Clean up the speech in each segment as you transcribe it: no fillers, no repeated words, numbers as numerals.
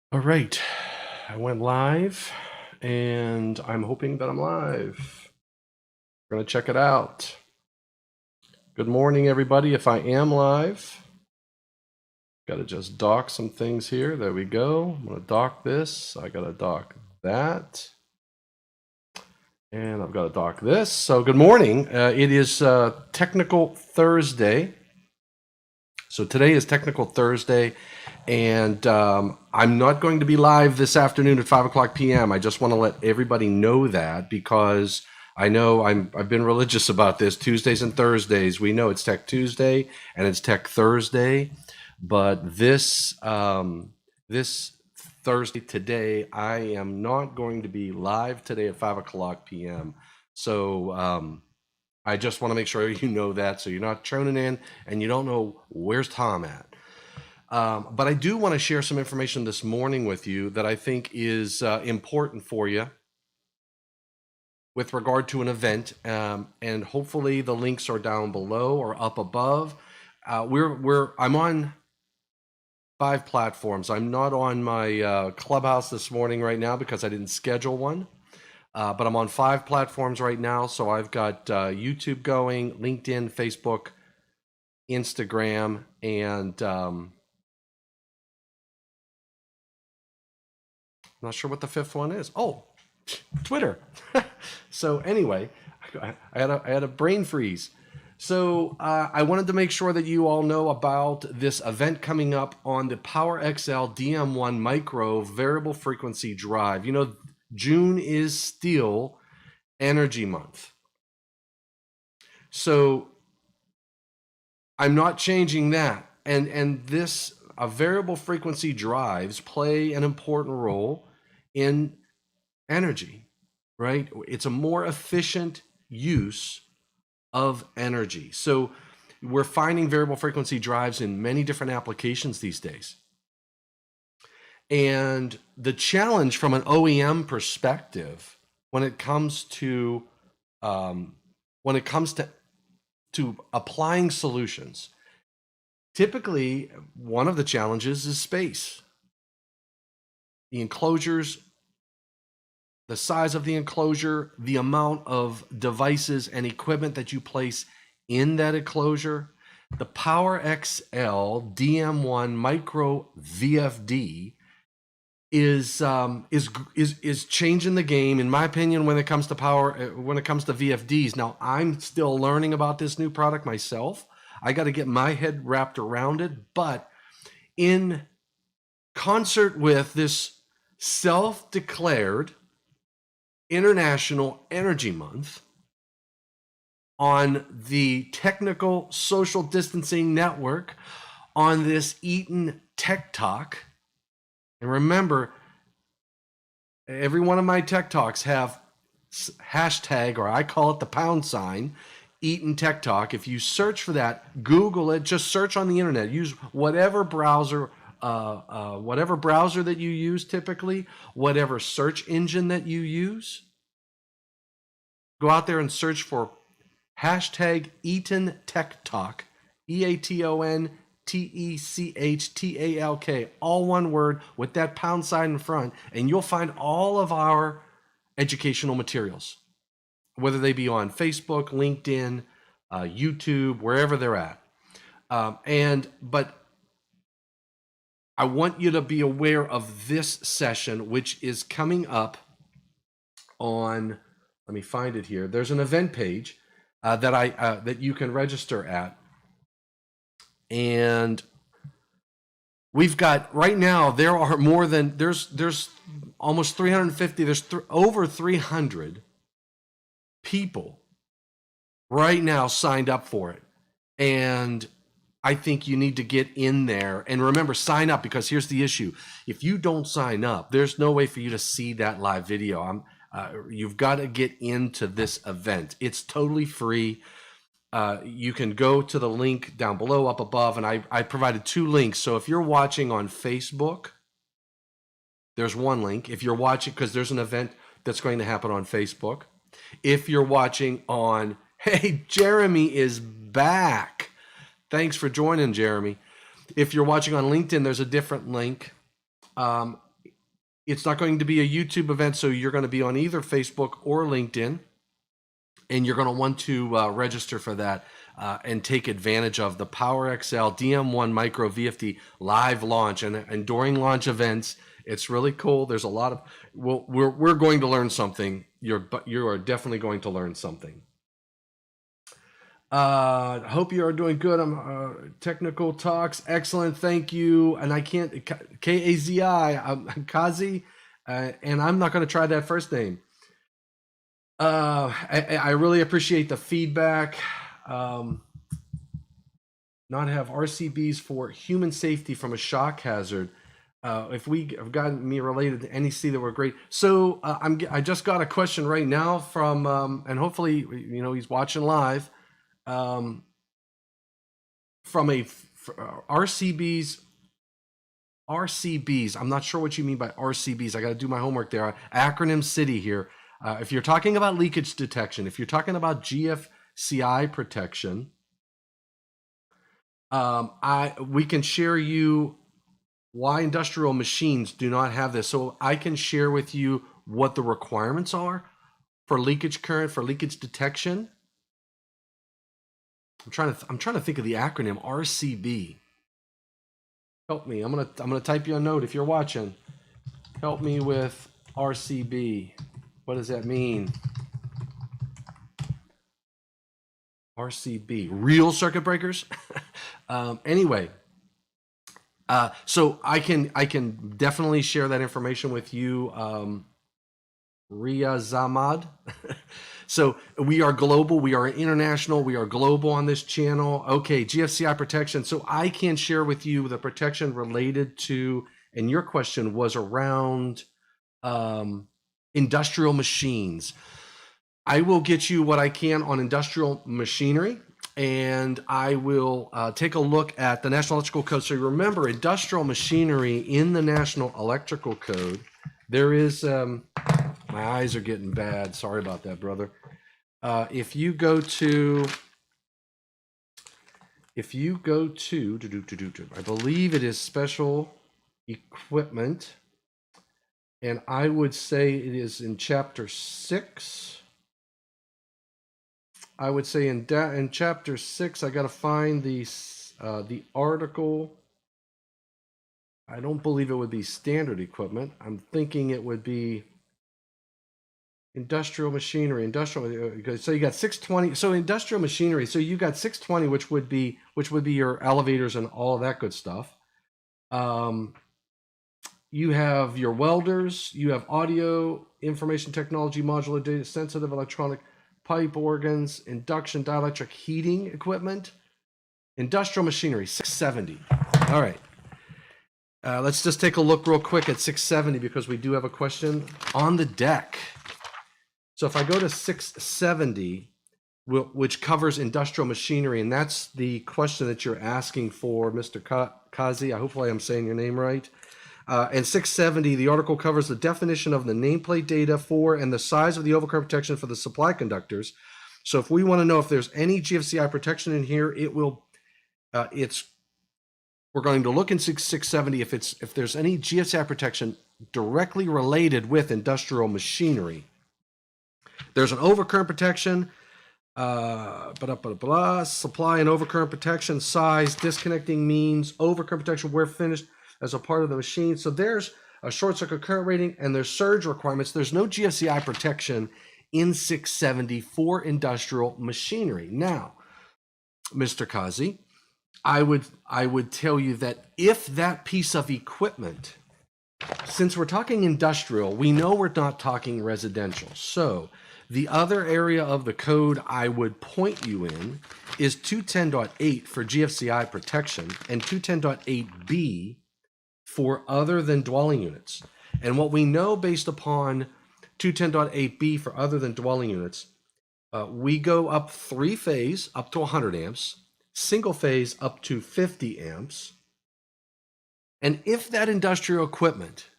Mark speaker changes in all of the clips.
Speaker 1: All right, I went live and I'm hoping that I'm live. We're gonna check it out. Good morning, everybody. If I am live, gotta just dock some things here. There we go. I'm gonna dock this. I gotta dock that. And I've got to dock this. So good morning. It is Technical Thursday. So today is Technical Thursday, and I'm not going to be live this afternoon at 5 o'clock p.m. I just want to let everybody know that because I know I've been religious about this. Tuesdays and Thursdays, we know it's Tech Tuesday and it's Tech Thursday, but this Thursday today, I am not going to be live today at 5 o'clock p.m. So I just want to make sure you know that, so you're not tuning in and you don't know where's Tom at. But I do want to share some information this morning with you that I think is important for you with regard to an event, and hopefully the links are down below or up above. I'm on 5 platforms. I'm not on my Clubhouse this morning right now because I didn't schedule one. But I'm on 5 platforms right now. So I've got YouTube going, LinkedIn, Facebook, Instagram, and I'm not sure what the 5th one is. Oh, Twitter. So anyway, I had a brain freeze. So I wanted to make sure that you all know about this event coming up on the Power XL DM1 micro variable frequency drive. You know, June is still Energy Month. So I'm not changing that. And this variable frequency drives play an important role in energy, right? It's a more efficient use of energy. So we're finding variable frequency drives in many different applications these days. And the challenge from an OEM perspective when it comes to applying solutions, typically one of the challenges is space. The enclosures, the size of the enclosure, the amount of devices and equipment that you place in that enclosure. The Power XL DM1 Micro VFD is changing the game, in my opinion, when it comes to VFDs. Now, I'm still learning about this new product myself. I got to get my head wrapped around it, but in concert with this self-declared International Energy Month on the Technical Social Distancing Network, on this Eaton Tech Talk. And remember, every one of my Tech Talks have hashtag, or I call it the £, Eaton Tech Talk. If you search for that, Google it, just search on the internet, use whatever browser that you use typically, whatever search engine that you use. Go out there and search for hashtag Eaton Tech Talk, EATONTECHTALK, all one word with that £sign in front, and you'll find all of our educational materials, whether they be on Facebook, LinkedIn, YouTube, wherever they're at. But I want you to be aware of this session, which is coming up on, let me find it here. There's an event page that you can register at. And we've got, right now, there are more than, there's almost 350, there's over 300 people right now signed up for it. And I think you need to get in there and remember, sign up, because here's the issue. If you don't sign up, there's no way for you to see that live video. You've got to get into this event. It's totally free. You can go to the link down below, up above, and I provided 2 links. So if you're watching on Facebook, there's one link. If you're watching, because there's an event that's going to happen on Facebook. If you're watching on, hey, Jeremy is back. Thanks for joining, Jeremy. If you're watching on LinkedIn, there's a different link. It's not going to be a YouTube event, so you're going to be on either Facebook or LinkedIn, and you're going to want to register for that and take advantage of the Power XL DM1 Micro VFD live launch. And during launch events, it's really cool. There's a lot of, we're going to learn something. You are definitely going to learn something. Hope you are doing good. I'm technical talks. Excellent. Thank you. And I can't, Kazi, Kazi, and I'm not going to try that first name. I really appreciate the feedback. Not have RCBs for human safety from a shock hazard. If we have gotten me related to NEC, that were great. So I just got a question right now from, and hopefully, you know, he's watching live, from RCBs. RCBs. I'm not sure what you mean by RCBs. I got to do my homework there. Acronym city here. If you're talking about leakage detection, if you're talking about GFCI protection, we can share you why industrial machines do not have this. So I can share with you what the requirements are for leakage current, for leakage detection. I'm trying to think of the acronym RCB. Help me. I'm gonna type you a note if you're watching. Help me with RCB. What does that mean? RCB, real circuit breakers. Anyway, so I can definitely share that information with you, Ria Zamad. So we are global, we are international, we are global on this channel. Okay, GFCI protection. So I can share with you the protection related to, and your question was around industrial machines. I will get you what I can on industrial machinery, and I will take a look at the National Electrical Code. So remember, industrial machinery in the National Electrical Code, there is, my eyes are getting bad. Sorry about that, brother. If you go to, I believe it is special equipment, and I would say it is in chapter 6. I would say in chapter 6, I got to find the article. I don't believe it would be standard equipment. I'm thinking it would be industrial machinery, so you got 620. So industrial machinery. So you got 620, which would be your elevators and all of that good stuff. You have your welders. You have audio, information technology, modular data, sensitive electronic, pipe organs, induction, dielectric heating equipment, industrial machinery, 670. All right. Let's just take a look real quick at 670 because we do have a question on the deck. So if I go to 670, which covers industrial machinery, and that's the question that you're asking for, Mr. Kazi. Hopefully I'm saying your name right. And 670, the article covers the definition of the nameplate data for and the size of the overcurrent protection for the supply conductors. So if we want to know if there's any GFCI protection in here, it will. We're going to look in 670 if there's any GFCI protection directly related with industrial machinery. There's an overcurrent protection. Supply and overcurrent protection, size, disconnecting means, overcurrent protection where finished as a part of the machine. So there's a short circuit current rating and there's surge requirements. There's no GFCI protection in 670 for industrial machinery. Now, Mr. Kazi, I would tell you that if that piece of equipment, since we're talking industrial, we know we're not talking residential. So the other area of the code I would point you in is 210.8 for GFCI protection and 210.8b for other than dwelling units. And what we know based upon 210.8b for other than dwelling units, we go up 3-phase up to 100 amps, single phase up to 50 amps. And if that industrial equipment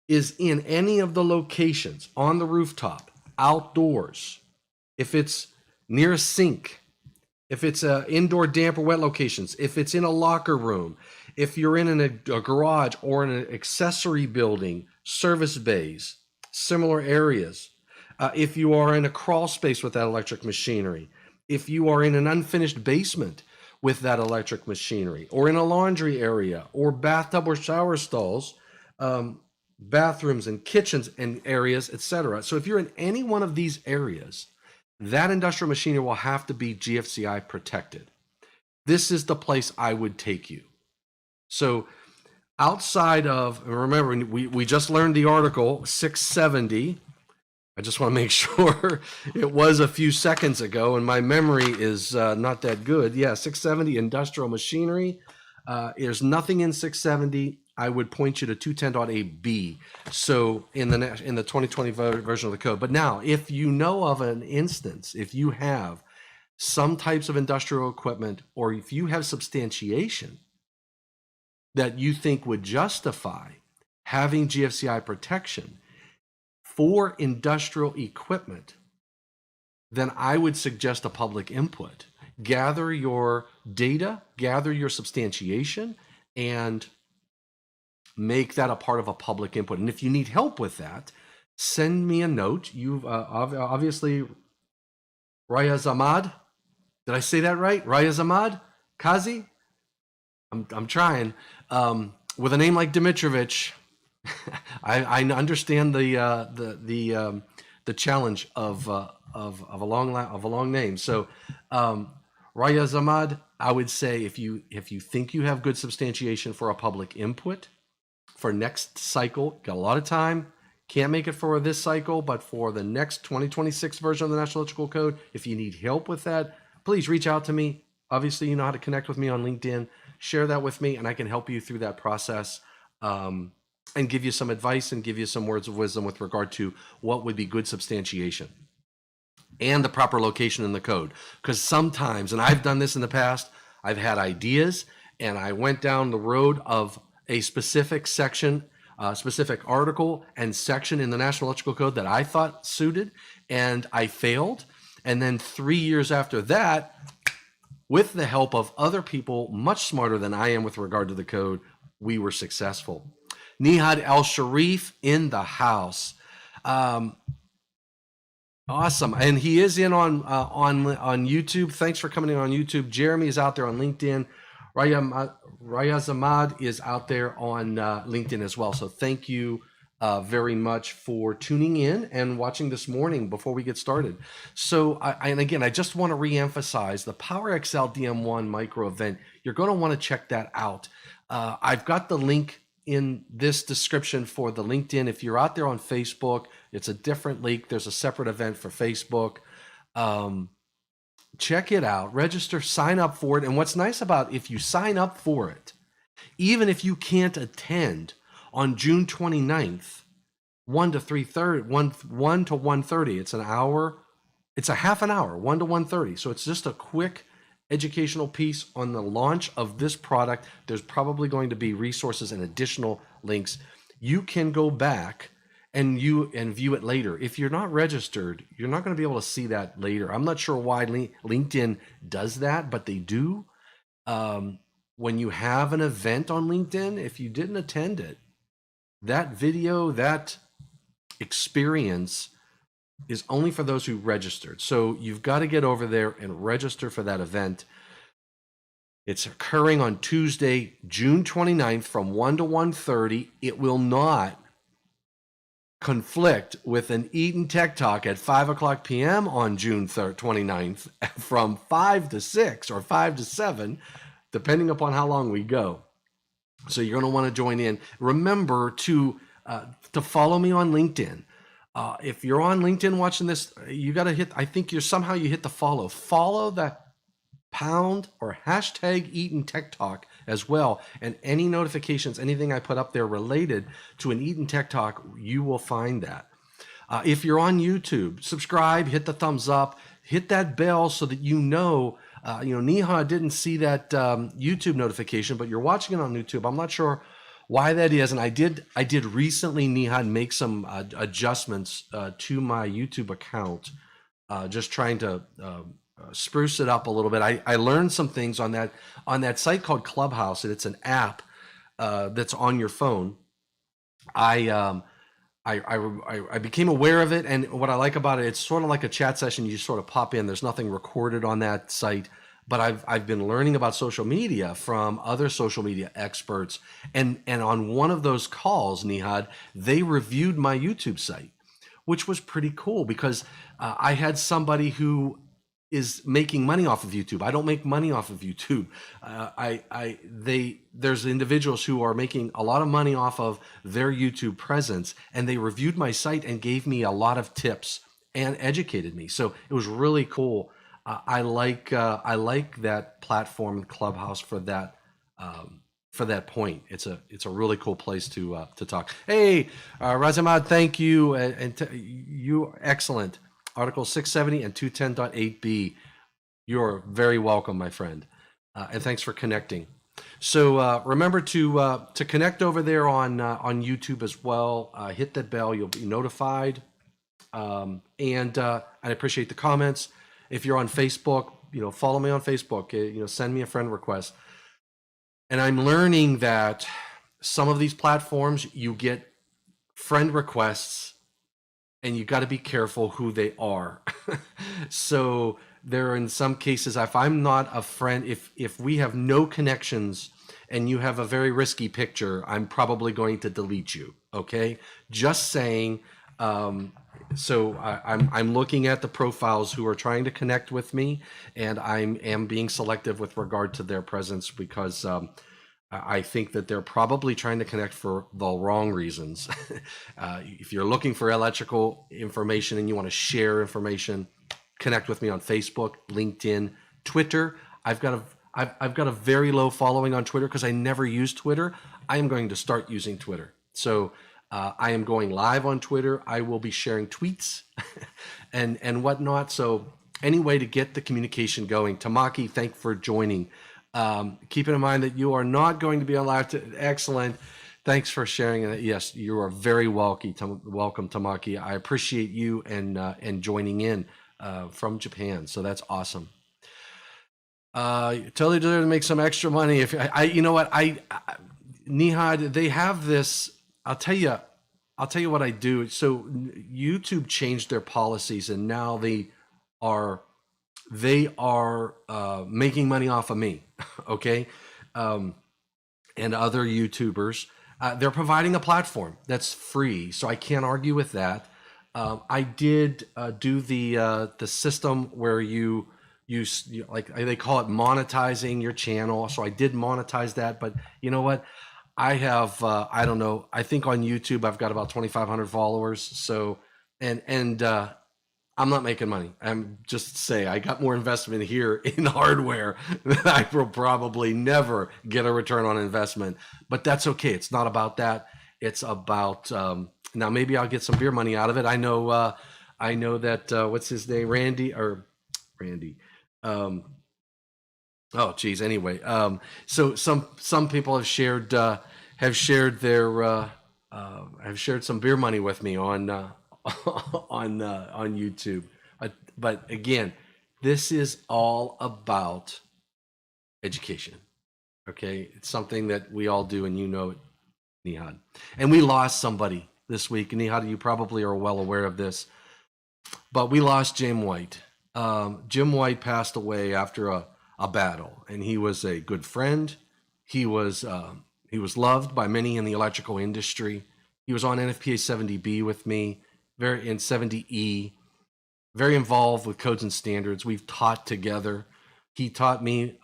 Speaker 1: is in any of the locations, on the rooftop, outdoors, if it's near a sink, if it's indoor damp or wet locations, if it's in a locker room, If you're in a garage or in an accessory building, service bays, similar areas. If you are in a crawl space with that electric machinery, if you are in an unfinished basement with that electric machinery, or in a laundry area, or bathtub or shower stalls, bathrooms and kitchens and areas, etc. So if you're in any one of these areas, that industrial machinery will have to be GFCI protected. This is the place I would take you. So outside of, remember, we just learned the article 670. I just want to make sure it was a few seconds ago, and my memory is not that good. Yeah, 670 industrial machinery. There's nothing in 670. I would point you to 210.8b. So in the 2020 version of the code. But now, if you know of an instance, if you have some types of industrial equipment, or if you have substantiation that you think would justify having GFCI protection for industrial equipment, then I would suggest a public input. Gather your data, gather your substantiation, and make that a part of a public input. And if you need help with that, send me a note. You've obviously, Raya Zamad, did I say that right? Raya Zamad? Kazi? I'm trying. With a name like Dimitrovich, I understand the challenge of a long name. So, Raya Zamad, I would say if you think you have good substantiation for a public input for next cycle, got a lot of time. Can't make it for this cycle, but for the next 2026 version of the National Electrical Code, if you need help with that, please reach out to me. Obviously, you know how to connect with me on LinkedIn. Share that with me, and I can help you through that process. And give you some advice and give you some words of wisdom with regard to what would be good substantiation and the proper location in the code. Because sometimes, and I've done this in the past, I've had ideas and I went down the road of a specific section, specific article and section in the National Electrical Code that I thought suited, and I failed. And then 3 years after that, with the help of other people much smarter than I am with regard to the code, we were successful. Nihad El Sharif in the house. Awesome. And he is in on YouTube. Thanks for coming in on YouTube. Jeremy is out there on LinkedIn. Raya Zamad is out there on LinkedIn as well. So thank you very much for tuning in and watching this morning before we get started. So, and again, I just want to reemphasize the Power XL DM1 micro event. You're going to want to check that out. I've got the link in this description for the LinkedIn. If you're out there on Facebook, it's a different link. There's a separate event for Facebook. Check it out, register, sign up for it. And what's nice about if you sign up for it, even if you can't attend on June 29th, 1 to 3:30, 1 to 1:30, it's an hour, it's a half an hour, 1 to 1:30. So it's just a quick educational piece on the launch of this product. There's probably going to be resources and additional links. You can go back and view it later. If you're not registered, you're not going to be able to see that later. I'm not sure why LinkedIn does that, but they do. When you have an event on LinkedIn, if you didn't attend it, that video, that experience is only for those who registered. So you've got to get over there and register for that event. It's occurring on Tuesday, June 29th from 1 to 1:30. It will not conflict with an Eaton Tech Talk at 5 o'clock p.m. on June 29th from 5 to 6 or 5 to 7, depending upon how long we go. So you're going to want to join in. Remember to follow me on LinkedIn. If you're on LinkedIn watching this, you got to hit, I think you hit the follow. Follow the pound or hashtag Eaton Tech Talk as well. And any notifications, anything I put up there related to an Eaton Tech Talk, you will find that. If you're on YouTube, subscribe, hit the thumbs up, hit that bell so that you know, Neha didn't see that YouTube notification, but you're watching it on YouTube. I'm not sure why that is. And I did recently, Neha, make some adjustments to my YouTube account, just trying to spruce it up a little bit. I learned some things on that site called Clubhouse, and it's an app that's on your phone. I um, I became aware of it, and what I like about it, it's sort of like a chat session. You sort of pop in. There's nothing recorded on that site, but I've been learning about social media from other social media experts, and on one of those calls, Nihad, they reviewed my YouTube site, which was pretty cool because I had somebody who is making money off of YouTube. I don't make money off of YouTube. There's individuals who are making a lot of money off of their YouTube presence, and they reviewed my site and gave me a lot of tips and educated me. So it was really cool. I like that platform, Clubhouse, for that. For that point, it's a really cool place to talk. Hey, Razamad, thank you, you excellent. Article 670 and 210.8b. You're very welcome, my friend, and thanks for connecting. So remember to connect over there on YouTube as well. Hit that bell; you'll be notified. And I appreciate the comments. If you're on Facebook, follow me on Facebook. Send me a friend request. And I'm learning that some of these platforms, you get friend requests and you got to be careful who they are. So there are, in some cases, if I'm not a friend, if we have no connections and you have a very risky picture, I'm probably going to delete you. Okay, just saying. So I'm looking at the profiles who are trying to connect with me, and I am being selective with regard to their presence because I think that they're probably trying to connect for the wrong reasons. If you're looking for electrical information and you want to share information, connect with me on Facebook, LinkedIn, Twitter. I've got a very low following on Twitter because I never use Twitter. I am going to start using Twitter. So I am going live on Twitter. I will be sharing tweets and whatnot. So any way to get the communication going. Tamaki, thank you for joining. Keeping in mind that you are not going to be allowed to. Excellent. Thanks for sharing it. Yes, you are very welcome, Tamaki. I appreciate you and joining in from Japan. So that's awesome. Totally deserve to make some extra money. If you know what, Nihad, they have this. I'll tell you what I do. So YouTube changed their policies, and now they are making money off of me. Okay, and other YouTubers. They're providing a platform that's free, so I can't argue with that. I did do the system where you like they call it monetizing your channel. So I did monetize that, but you know what? I have I don't know. I think on YouTube I've got about 2,500 followers. So and I'm not making money. I'm just say I got more investment here in hardware that I will probably never get a return on investment. But that's okay. It's not about that. It's about now maybe I'll get some beer money out of it. I know that what's his name, Randy. Oh geez. Anyway, so some people have shared their have shared some beer money with me on on YouTube. But again, this is all about education. Okay, it's something that we all do, and you know it, Nihad. And we lost somebody this week. Nihad, you probably are well aware of this, but we lost Jim White. Jim White passed away after a battle, and he was a good friend. He was loved by many in the electrical industry. He was on NFPA 70B with me, very in 70E, very involved with codes and standards. We've taught together. He taught me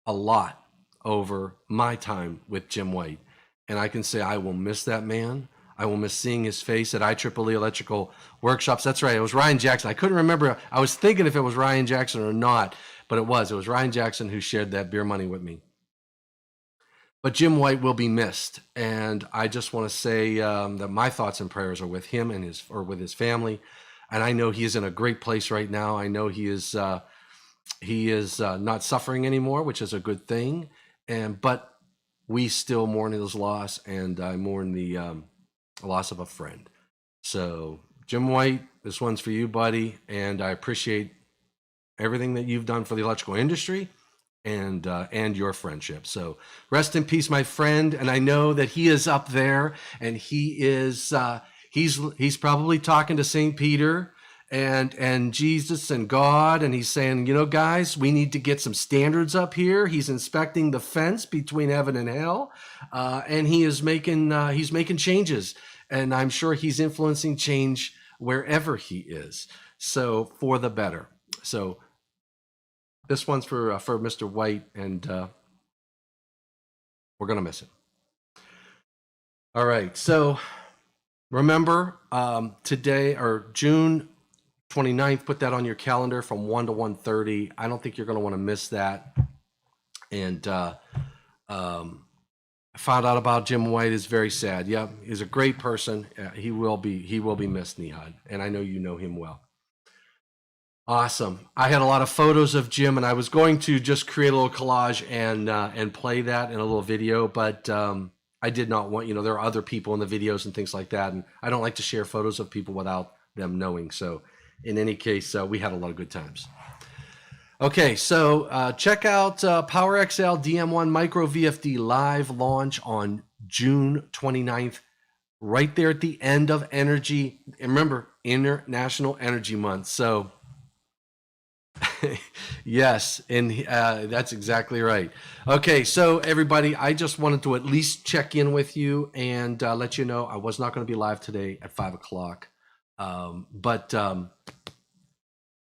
Speaker 1: a lot over my time with Jim White. And I can say I will miss that man. I will miss seeing his face at IEEE Electrical Workshops. That's right. It was Ryan Jackson. I couldn't remember. I was thinking if it was Ryan Jackson or not, but it was. It was Ryan Jackson who shared that beer money with me. But Jim White will be missed, and I just want to say that my thoughts and prayers are with him and with his family. And I know he is in a great place right now. I know he is not suffering anymore, which is a good thing. But we still mourn his loss, and I mourn the loss of a friend. So Jim White, this one's for you, buddy, and I appreciate everything that you've done for the electrical industry and your friendship. So rest in peace, my friend. And I know that he is up there, and he is he's probably talking to St. Peter and Jesus and God, and he's saying, you know, guys, we need to get some standards up here. He's inspecting the fence between heaven and hell, and he is making changes, and I'm sure he's influencing change wherever he is. So for the better. So this one's for Mr. White, and we're gonna miss it. All right. So remember, today, or June 29th, put that on your calendar from 1 to 1:30. I don't think you're going to want to miss that. And I found out about Jim White. Is very sad. Yeah, he's a great person. He will be missed, Nihad, and I know you know him well. Awesome. I had a lot of photos of Jim, and I was going to just create a little collage and play that in a little video, but I did not want, there are other people in the videos and things like that, and I don't like to share photos of people without them knowing. So in any case, we had a lot of good times. Okay, so check out Power XL DM1 Micro VFD live launch on June 29th, right there at the end of Energy. And remember, International Energy Month. So yes, and that's exactly right. Okay, so everybody, I just wanted to at least check in with you and let you know I was not going to be live today at 5 o'clock. But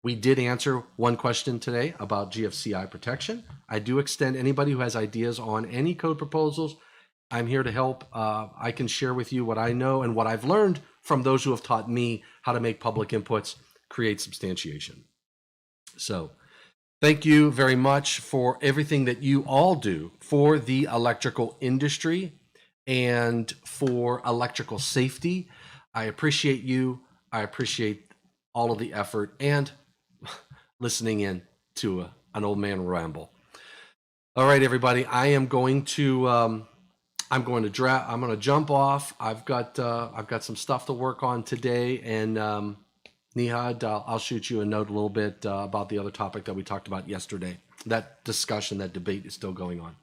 Speaker 1: we did answer one question today about GFCI protection. I do extend anybody who has ideas on any code proposals. I'm here to help. I can share with you what I know and what I've learned from those who have taught me how to make public inputs, create substantiation. So thank you very much for everything that you all do for the electrical industry and for electrical safety. I appreciate you. I appreciate all of the effort and listening in to an old man ramble. All right, everybody. I am going to I'm going to jump off. I've got some stuff to work on today, and Nihad, I'll shoot you a note a little bit about the other topic that we talked about yesterday. That discussion, that debate is still going on.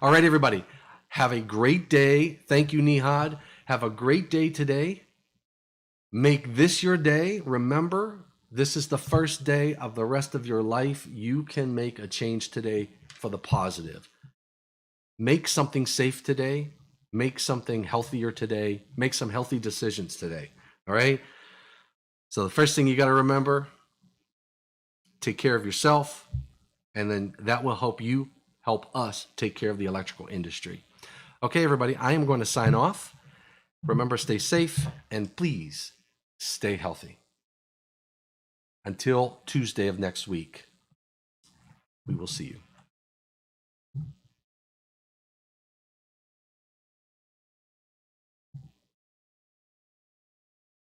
Speaker 1: All right, everybody. Have a great day. Thank you, Nihad. Have a great day today. Make this your day. Remember, this is the first day of the rest of your life. You can make a change today for the positive. Make something safe today. Make something healthier today. Make some healthy decisions today. All right? So the first thing you got to remember, take care of yourself, and then that will help us take care of the electrical industry. Okay, everybody, I am going to sign off. Remember, stay safe, and please stay healthy. Until Tuesday of next week, we will see you.